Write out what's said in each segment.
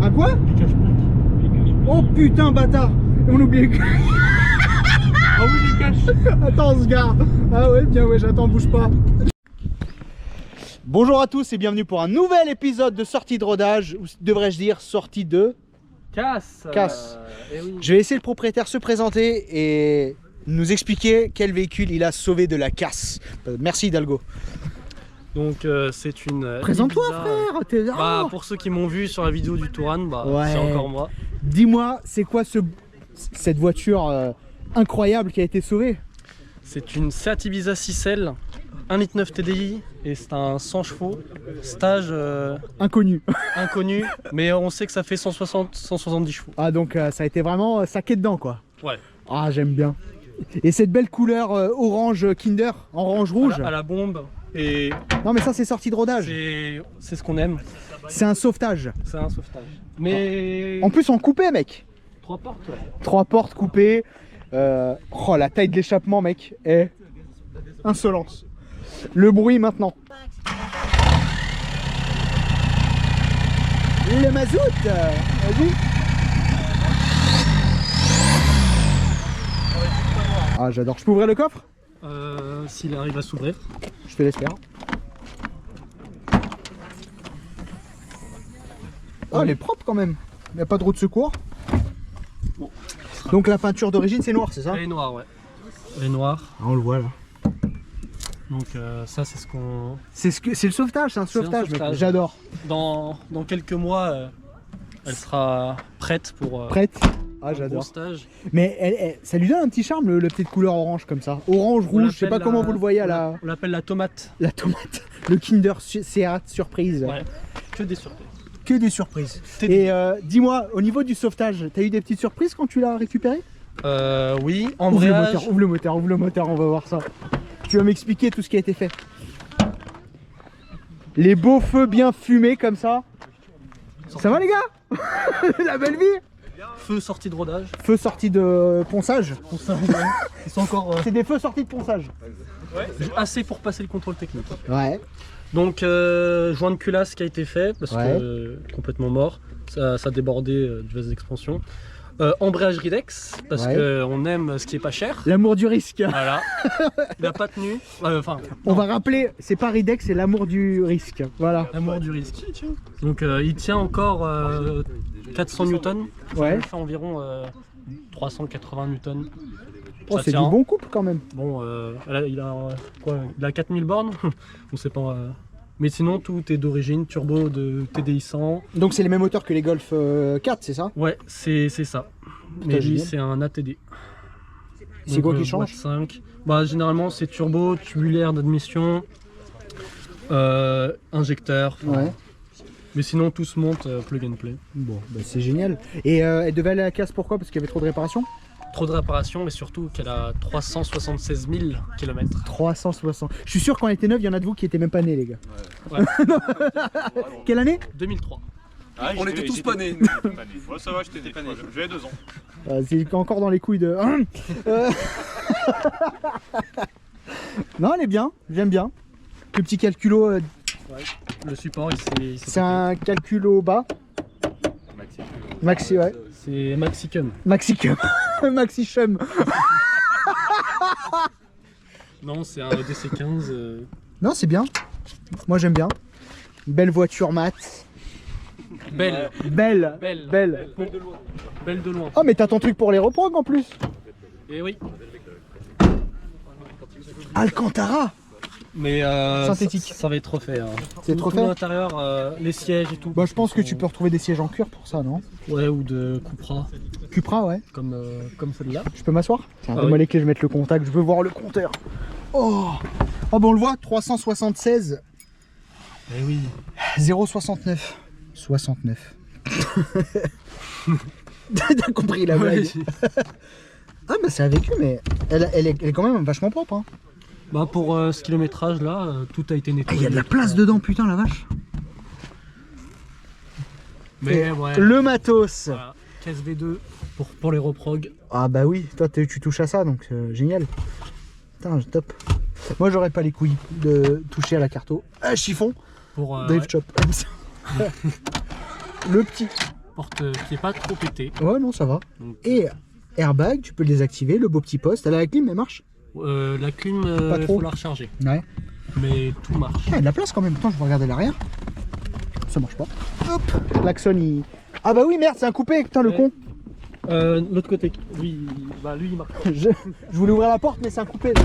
Un quoi? Les cache-plaques. Oh putain, bâtard! On oublie les... Ah oui, les caches. Attends, on se gare. Ah ouais, bien ouais, j'attends, bouge pas. Bonjour à tous et bienvenue pour un nouvel épisode de sortie de rodage, ou devrais-je dire sortie de Casse. Oui. Je vais laisser le propriétaire se présenter et nous expliquer quel véhicule il a sauvé de la casse. Merci Hidalgo. Donc c'est une... Présente-toi Ibiza, frère, t'es là. Bah, pour ceux qui m'ont vu sur la vidéo du Touran, bah, Ouais. c'est encore moi. Dis-moi, c'est quoi cette voiture incroyable qui a été sauvée? C'est une Seat Ibiza 6L, 1,9 litre TDI et c'est un 100 chevaux, stage Inconnu. inconnu, mais on sait que ça fait 170 chevaux. Ah donc ça a été vraiment saqué dedans quoi. Ouais. Ah j'aime bien. Et cette belle couleur orange Kinder, orange rouge. À la bombe. Et Non mais ça c'est sortie de rodage. c'est ce qu'on aime, C'est un sauvetage. c'est un sauvetage. Mais... En plus en coupé mec. 3 portes, ouais. 3 portes coupées. Oh la taille de l'échappement mec est insolence. Le bruit maintenant. Le mazout. Vas-y. Ah j'adore. Je peux ouvrir le coffre? S'il arrive à s'ouvrir. Je te laisse faire. Oh elle est propre quand même. Il n'y a pas de roue de secours. Bon. Donc la peinture d'origine c'est noir c'est ça? Elle est noire, ouais. Elle est noire. Ah, on le voit là. Donc ça c'est ce qu'on... C'est le sauvetage, c'est un sauvetage, mec. sauvetage. J'adore. Dans quelques mois, elle sera prête pour Prête? Ah un gros j'adore. stage. Mais ça lui donne un petit charme le petite couleur orange comme ça. Orange, On rouge, je sais pas l'appelle comment vous le voyez à la On l'appelle la tomate. tomate. Le Kinder Seat surprise. Ouais. Que des surprises. Que des surprises. T'es- Et dis-moi, au niveau du sauvetage, t'as eu des petites surprises quand tu l'as récupéré? Oui, Ouvre le embrayage. moteur, ouvre le moteur, ouvre le moteur, on va voir ça. Tu vas m'expliquer tout ce qui a été fait. Les beaux feux bien fumés comme ça. Ça va les gars? La belle vie. Feu sorti de rodage. Feux sortis de ponçage. Pour ça, ils sont encore C'est des feux sortis de ponçage. assez pour passer le contrôle technique. Ouais. Donc joint de culasse qui a été fait parce Ouais. que complètement mort. Ça débordait du vase d'expansion. Embrayage Ridex parce Ouais. qu'on aime ce qui est pas cher. L'amour du risque. Voilà. Il n'a pas tenu. Enfin, On va rappeler, c'est pas Ridex, c'est l'amour du risque. Voilà. l'amour du risque. Donc il tient encore 400 newtons. Ouais. Il fait environ 380 newtons. Oh, Ça c'est du tient. bon couple quand même. Bon, là, il a quoi? Il a 4000 bornes. On sait pas. Mais sinon, tout est d'origine. Turbo de TDI 100. Donc c'est les mêmes moteurs que les Golf 4, c'est ça? Ouais, c'est ça. Mais lui, génial. c'est un ATD. C'est Donc, quoi qui boîte change? 5. Bah, généralement, c'est turbo, tubulaire d'admission, injecteur. enfin, Ouais. Mais sinon, tout se monte plug and play. Bon, bah c'est génial. Et elle devait aller à la casse pourquoi? Parce qu'il y avait trop de réparations? Trop de réparations, mais surtout qu'elle a 376 000 km. 360. Je suis sûr qu'en était neuve, il y en a de vous qui étaient même pas nés, les gars. Ouais. Quelle année? 2003. Ah, On était tous pas nés. Ouais, ça va, j'étais pas né. J'avais 2 ans. C'est encore dans les couilles de. Non, elle est bien, j'aime bien. Le petit calculo, Ouais. Le support, c'est un calculo bas. Maxi, ouais. c'est Maxicum. Maxicum. Maxichum. Non, c'est un DC15. Non, c'est bien. Moi, j'aime bien. Belle voiture mat. Belle. Belle. Belle. Belle. Belle de loin. Belle de loin. Oh, mais t'as ton truc pour les reprog en plus. Et oui. Alcantara. Mais Synthétique. ça va être refait. Hein. C'est Tout- trop tout fait. l'intérieur, les sièges et tout. Bah, je pense que tu peux retrouver des sièges en cuir pour ça, non? Ouais, ou de Cupra, Cupra, ouais. comme celle-là. Je peux m'asseoir? Tiens, Ah donne-moi oui. les clés, je vais mettre le contact, je veux voir le compteur. Oh, oh bah on le voit, 376 Eh oui. 069 69. T'as compris la blague? Ah bah c'est un vécu, mais elle est quand même vachement propre, hein. Bah pour ce kilométrage là, tout a été Ah, nettoyé. il y a de la place dedans, putain la vache. Mais ouais. Le matos. Voilà. Caisse V2 pour les reprog. Ah bah oui, toi tu touches à ça, donc génial. Putain, top. Moi j'aurais pas les couilles de toucher à la carto. Ah, chiffon. Pour Dave ouais. Chop. Le petit. porte qui est pas trop pétée. Ouais, non, ça va. Donc, Et airbag, tu peux le désactiver, le beau petit poste. Elle a la clim, elle marche? la clim, Pas il trop. faut la recharger. Ouais. Mais tout marche. Ah, il y a de la place quand même. Attends, je vais regarder l'arrière. Ça marche pas. Hop, klaxon il... Ah bah oui, merde, c'est un coupé, putain, le Ouais. con. L'autre côté, lui, lui il marche. Je voulais ouvrir la porte, mais c'est un coupé. Là.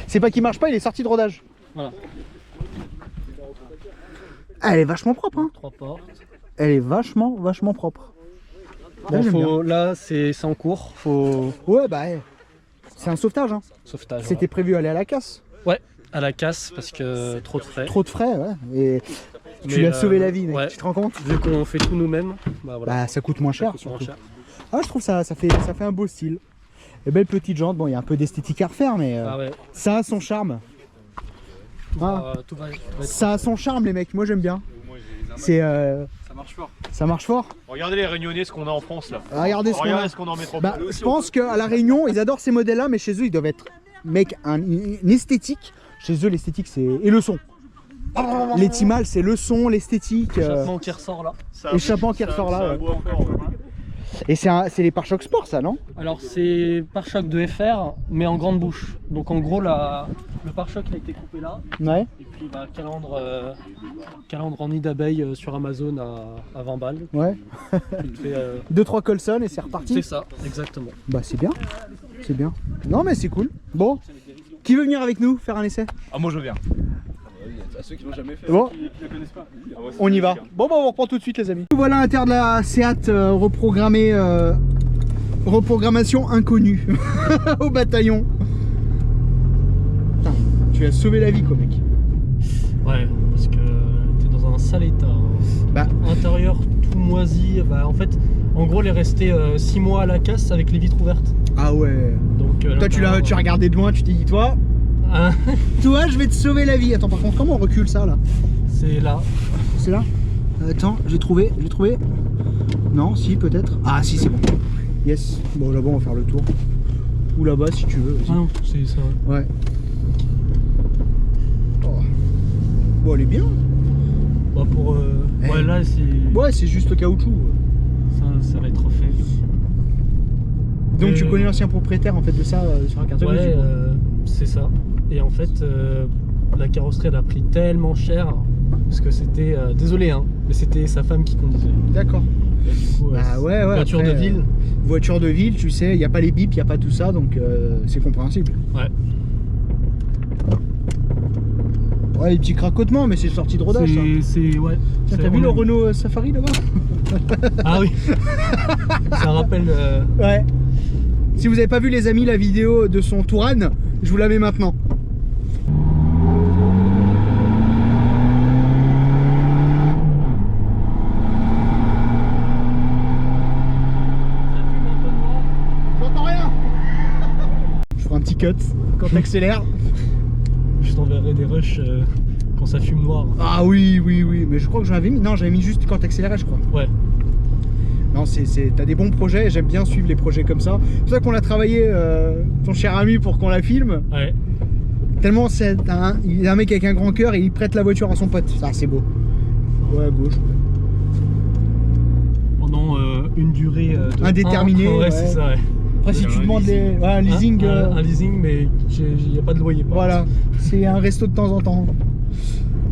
C'est pas qu'il marche pas, il est sorti de rodage. Voilà. Ah, elle est vachement propre, hein. 3 portes. Elle est vachement propre. Là, j'aime bien. Là c'est en cours, faut Ouais, bah, c'est un sauvetage, hein. sauvetage. C'était prévu aller à la casse. Ouais, à la casse parce que trop de frais. Trop de frais, ouais. Et tu Mais, lui as sauvé la vie, mec. ouais. Tu te rends compte? Vu qu'on fait tout nous-mêmes, bah voilà. Bah, ça coûte moins cher. Ça coûte moins surtout. cher. Ah, je trouve ça fait un beau style. Et belle petite jante. Bon, il y a un peu d'esthétique à refaire, mais Ah ouais, ça a son charme. tout va être... Ça a son charme, les mecs. Moi, j'aime bien. Moi, j'ai les C'est, Ça marche fort. ça marche fort. Regardez les Réunionnais, ce qu'on a en France là. Regardez ce qu'on a. Regardez ce qu'on a en métropole. Bah, je pense qu'à La Réunion, ils adorent ces modèles-là, mais chez eux, ils doivent être, mec, une esthétique. Chez eux, l'esthétique, c'est. Et le son. Les Timals, c'est le son, l'esthétique. L'échappement qui ressort là. Ça échappement bouge, qui ressort là, ça ouais. boit encore, ouais. Et c'est les pare-chocs sport, ça, non? Alors c'est pare-choc de FR mais en grande bouche. Donc en gros le pare-choc il a été coupé là. Ouais. Et puis calandre en nid d'abeille sur Amazon à 20 balles. Ouais. Tu te fais, 2-3 Colson et c'est reparti. c'est ça, exactement. Bah, c'est bien. C'est bien. Non, mais c'est cool. Bon. Qui veut venir avec nous faire un essai? Ah, moi je viens. À ceux qui l'ont jamais fait. Bon, Qui la connaissent pas. Ah, ouais, c'est on y va. magnifique, hein. Bon, bah, on reprend tout de suite, les amis. Voilà l'intérieur de la Seat reprogrammée. Reprogrammation inconnue au bataillon. Putain, tu as sauvé la vie, quoi, mec. Ouais, parce que t'es dans un sale état. Hein. Bah. Intérieur tout moisi. Bah, en fait, en gros, elle est restée 6 mois à la casse avec les vitres ouvertes. Ah ouais. Donc, Toi, tu as regardé de loin, tu t'es dit, toi, Hein, toi, je vais te sauver la vie. Attends, par contre, comment on recule ça, là? c'est là. C'est là? Attends, j'ai trouvé. Non, si, peut-être. Ah, si, c'est bon. Yes. Bon, là-bas, on va faire le tour. Ou là-bas, si tu veux. Ah non, c'est ça. Ouais. Oh. Bon, elle est bien. Bah, pour. Eh. Ouais, là, c'est. Ouais, c'est juste le caoutchouc. Ça va être refait. Donc, Mais, tu connais l'ancien propriétaire, en fait, de ça sur la carte Ouais, grise, du coup. c'est ça. Et en fait, la carrosserie elle a pris tellement cher parce que c'était, désolé, hein, mais c'était sa femme qui conduisait. D'accord. Et du coup, Bah ouais, ouais. voiture après, de ville. Voiture de ville, tu sais, il n'y a pas les bips, il n'y a pas tout ça, donc c'est compréhensible. Ouais. Ouais, les petits cracotements, mais c'est sorti de rodage, ça. Ouais. Tiens, c'est t'as vu le vraiment- Renault Safari là-bas? Ah oui. Ça rappelle. Ouais. Si vous n'avez pas vu, les amis, la vidéo de son Tourane, je vous la mets maintenant. J'entends rien. Je ferai un petit cut quand t'accélères. Je t'enverrai des rushs quand ça fume noir. Ah oui, oui, oui. Mais je crois que j'en avais mis. Non, j'avais mis juste quand t'accélérais, je crois. Ouais. Non, t'as des bons projets et j'aime bien suivre les projets comme ça. C'est pour ça qu'on a travaillé, ton cher ami, pour qu'on la filme. Ouais. Tellement il est un mec avec un grand cœur et il prête la voiture à son pote. Ça, c'est beau. Ouais, à gauche. Pendant une durée de Indéterminée, Ouais, ouais. c'est ça. Ouais. Après, si Un tu demandes leasing. un leasing, Un leasing, mais il n'y a pas de loyer. par voilà, contre. c'est un resto de temps en temps.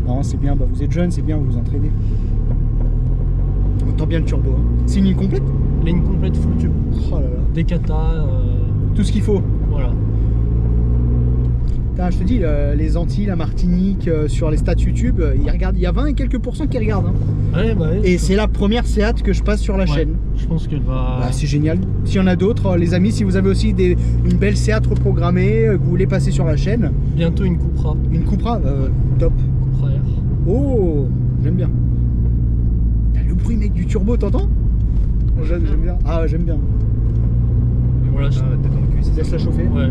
Non, c'est bien, bah, vous êtes jeune, c'est bien, vous vous entraînez. On entend bien le turbo. Hein. C'est une ligne complète? Ligne complète full tube. Oh là là. Des katas. Tout ce qu'il faut. Voilà. Putain, je te dis, les Antilles, la Martinique, sur les stats YouTube, ils regardent, il y a 20 et quelques % qui regardent. Hein. Ouais, bah ouais. Et c'est la première Seat que je passe sur la Ouais, chaîne. Je pense qu'elle va. Bah, c'est génial. S'il y en a d'autres, les amis, si vous avez aussi une belle Seat reprogrammée, que vous voulez passer sur la chaîne, Bientôt une Cupra. une Cupra, top. Cupra R. Oh, j'aime bien. Le bruit, mec, du turbo, t'entends? J'aime bien. Ah, ouais, j'aime bien. Et voilà. Ah, tête dans le cul, c'est Laisse ça. la chauffer. Ouais.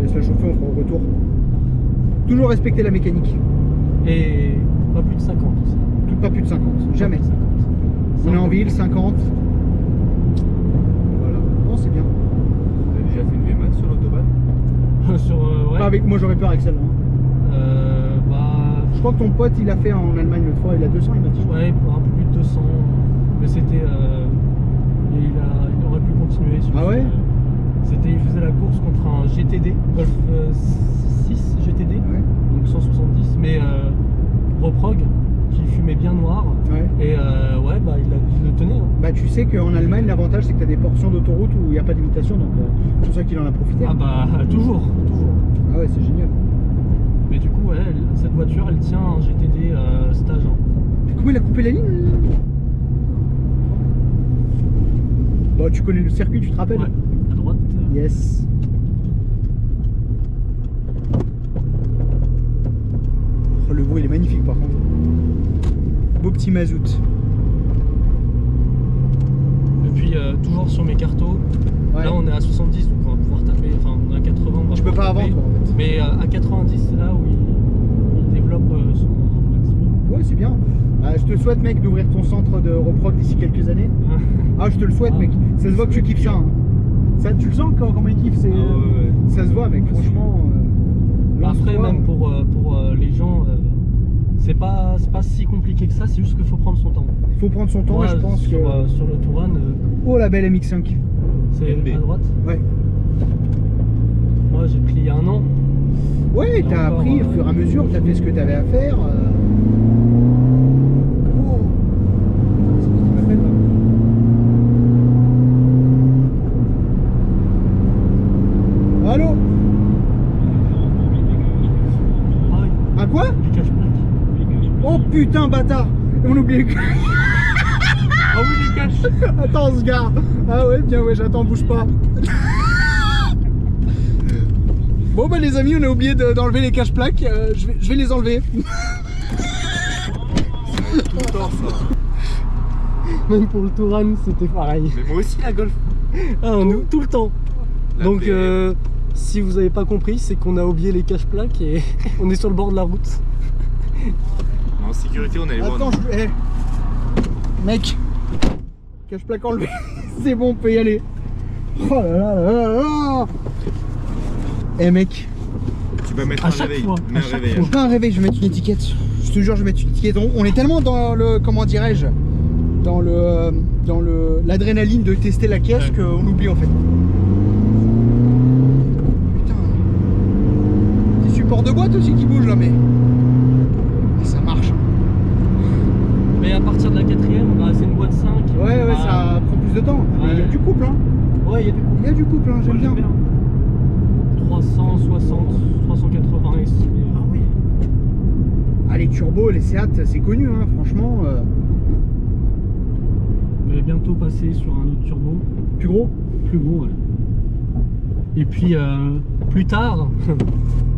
Laisse la chauffer, on fera au retour. Toujours respecter la mécanique. Et pas plus de 50 aussi. Pas plus de 50. Jamais. Pas plus de 50. On est en ville, 50. Voilà. Non, c'est bien. Vous avez déjà fait une VMA sur l'autobahn? Sur. Ouais. Pas avec moi, j'aurais peur avec celle-là. Hein. Bah. Je crois que ton pote, il a fait en Allemagne l'autre fois, il a 200, il m'a dit. Ouais, un peu continué. Ah ouais Il faisait la course contre un GTD, Golf 6 GTD, Ouais. donc 170, mais reprog, qui fumait bien noir. Ouais. Et ouais, bah il le tenait. Hein. Bah tu sais qu'en Allemagne l'avantage c'est que tu as des portions d'autoroute où il n'y a pas d'imitation, donc c'est pour ça qu'il en a profité. Ah bah toujours. Ah ouais, c'est génial. Mais du coup, ouais, cette voiture, elle tient un GTD stage 1. Mais comment il a coupé la ligne? Bon, tu connais le circuit, tu te rappelles? Ouais, à droite. Yes. Oh, le bruit il est magnifique par contre. Beau petit mazout. Et puis toujours sur mes cartos, Ouais. là on est à 70, donc on va pouvoir taper, enfin on est à 80, on va Tu peux pouvoir pas avant taper. toi en fait. Mais à 90, c'est là où il développe son maximum. Ouais, c'est bien. Je te souhaite mec d'ouvrir ton centre de reprog d'ici quelques années. Ah, je te le souhaite Ah, mec. Ça se voit que tu kiffes ça. Hein. Ça, tu le sens comment il kiffe, c'est. Ça se voit mec, franchement. Après, lance-toi. même pour les gens, c'est pas si compliqué que ça, c'est juste qu'il faut prendre son temps. Il faut prendre son temps Moi, et je pense sur, que. sur le Touran, Oh la belle MX5. c'est NB. à droite. Ouais. Moi j'ai pris il y a un an. Ouais, Et t'as encore, appris au fur et à mesure, t'as fait ce que t'avais à faire. Oh. C'est qui m'appelle là? Allô? Ah oui, À quoi? les cache-plaques. Oh putain bâtard! On oublie. Ah oui, les caches. Attends, on se gare. Ah ouais, bien ouais, j'attends, bouge pas. Bon bah les amis, on a oublié d'enlever les cache-plaques. Je vais les enlever. Tout le temps ça. Même pour le Touran, c'était pareil. Mais moi aussi la Golf. Ah, tout le temps. La Donc PM. si vous avez pas compris, c'est qu'on a oublié les cache-plaques et on est sur le bord de la route. En sécurité, on a les Attends, droits. mec, cache-plaque enlevé. C'est bon, on peut y aller. Oh là là là là là. Mec, Tu vas mettre À un chaque réveil. fois, Mets à un chaque réveil. fois. pas un réveil, je vais mettre une étiquette. Je te jure, je vais mettre une étiquette. On est tellement dans le, comment dirais-je, dans l'adrénaline de tester la caisse Ouais. qu'on oublie en fait. Putain. Des supports de boîte aussi qui bougent là, mais ça marche. Mais à partir de la 4ème, bah, c'est une boîte 5. Ouais, Bah, ça prend plus de temps. Mais il y a Ouais. du couple, hein. Ouais, il y a du coup. Il y a du couple, hein, j'aime bien. 360, 380 ici. Ah oui. Ah, les turbos, les Seat, c'est connu, hein, franchement. On va bientôt passer sur un autre turbo, Plus gros. plus gros. Ouais. Et puis plus tard,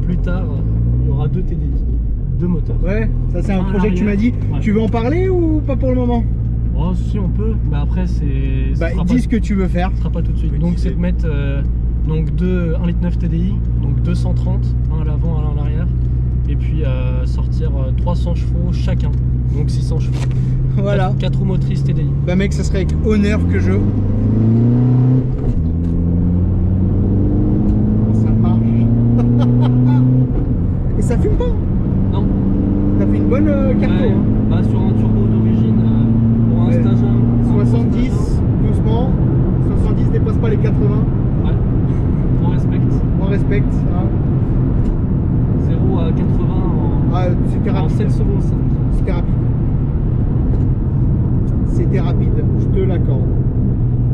il y aura 2 TDI, 2 moteurs. Ouais, ça c'est un Un projet que tu m'as dit. arrière. Ouais. Tu veux en parler ou pas pour le moment? Oh, si on peut, mais après c'est. Bah, dis ce que tu veux faire. Ce sera pas tout de suite. Oui, Donc tu c'est sais. de mettre donc 1,9 litre TDI, donc 230, un à l'avant, un à l'arrière, et puis sortir 300 chevaux chacun, donc 600 chevaux. Voilà. 4 roues motrices TDI. Bah mec, ça serait avec honneur que je... Ça marche. Et ça fume pas. Non. T'as fait une bonne carto. Ouais, Hein. bah, sur un turbo d'origine, pour un Ouais. stage 1. 70, doucement. 70 dépasse pas les 80. Ouais. On respecte. On respecte. Hein. 0 à 80 Ah, c'était en rapide. 7 secondes 5. C'était rapide. C'était rapide, je te l'accorde.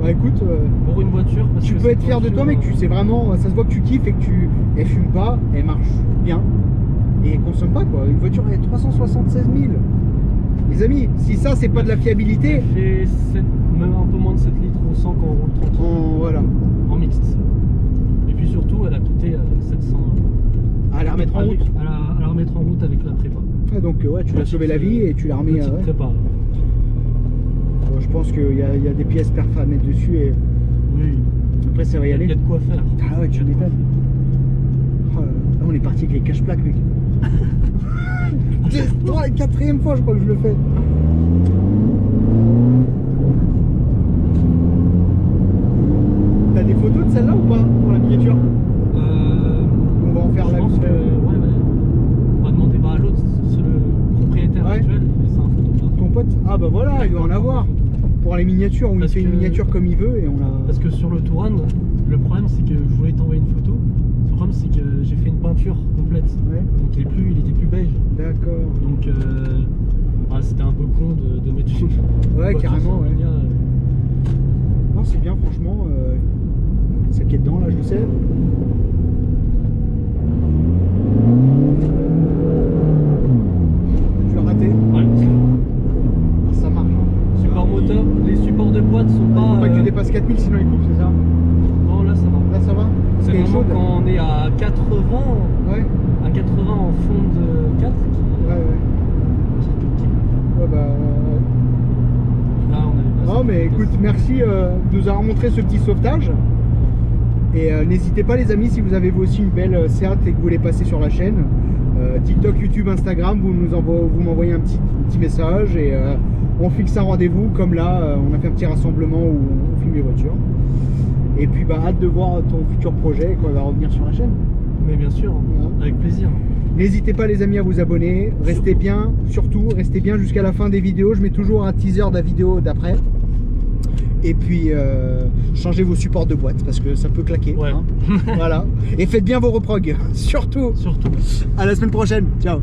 Bah écoute, Pour une voiture, parce tu que peux être cette fier de toi voiture, mec, tu sais vraiment, ça se voit que tu kiffes et que elle fume pas, elle marche bien et elle consomme pas quoi. Une voiture elle est 376 000. Les amis, si ça c'est pas de la fiabilité, Elle fait même un peu moins de 7 litres au 100 quand on roule tranquille. voilà. En mixte. Et puis surtout, elle a coûté 700 À la remettre en avec- route. à la remettre en route avec la prépa. Ouais, donc ouais, tu l'as sauvé la vie et tu l'as remis. Petite Ouais. prépa. Je pense qu'il y a des pièces perf à mettre dessus et Oui. après ça va y Il y aller. a de quoi faire. Ah ouais, tu Il y a de quoi m'étonnes. Oh là là, on est parti avec les cache-plaques mec. C'est la 4ème fois je crois que je le fais. T'as des photos de celle-là ou pas pour la miniature? On va en faire je la pense que, on va demander à l'autre, c'est le propriétaire Ouais. actuel, c'est un photographe. Ton pote? Ah bah voilà, il doit en avoir. Pour les miniatures, où il Parce fait une que- miniature comme il veut et on l'a. Parce que sur le Touran, le problème c'est que je voulais t'envoyer une photo. Le problème c'est que j'ai fait une peinture complète. Ouais, Donc il était plus beige. d'accord. Donc c'était un peu con de mettre une Ouais, voiture carrément, sans ouais. Mania, Non, c'est bien, franchement. Ça qui est dedans, là, je le sais. Tu as raté. Ouais. Ça marche. Hein. Support moteur, les supports de boîte sont pas. Faut pas que tu dépasses 4000 sinon il coupe, c'est ça? Non, là ça va. Là, ça va? Parce C'est qu'elle est vraiment chaude. quand on est à 80, Ouais, à 80 en fond de 4 ouais, ouais. Ouais, bah. Ouais. Là, on avait passé Non, mais la vitesse. écoute, merci de nous avoir montré ce petit sauvetage. Et n'hésitez pas, les amis, si vous avez vous aussi une belle Seat et que vous voulez passer sur la chaîne, TikTok, YouTube, Instagram, vous m'envoyez un petit message et on fixe un rendez-vous. Comme là, on a fait un petit rassemblement où on filme les voitures. Et puis, bah, hâte de voir ton futur projet quand il va revenir sur la chaîne. Mais bien sûr, Voilà. avec plaisir. N'hésitez pas, les amis, à vous abonner. Restez bien, surtout, restez bien jusqu'à la fin des vidéos. Je mets toujours un teaser de la vidéo d'après. Et puis, changez vos supports de boîte parce que ça peut claquer. Ouais. Hein. Voilà. Et faites bien vos reprogs, surtout. Surtout. À la semaine prochaine. Ciao.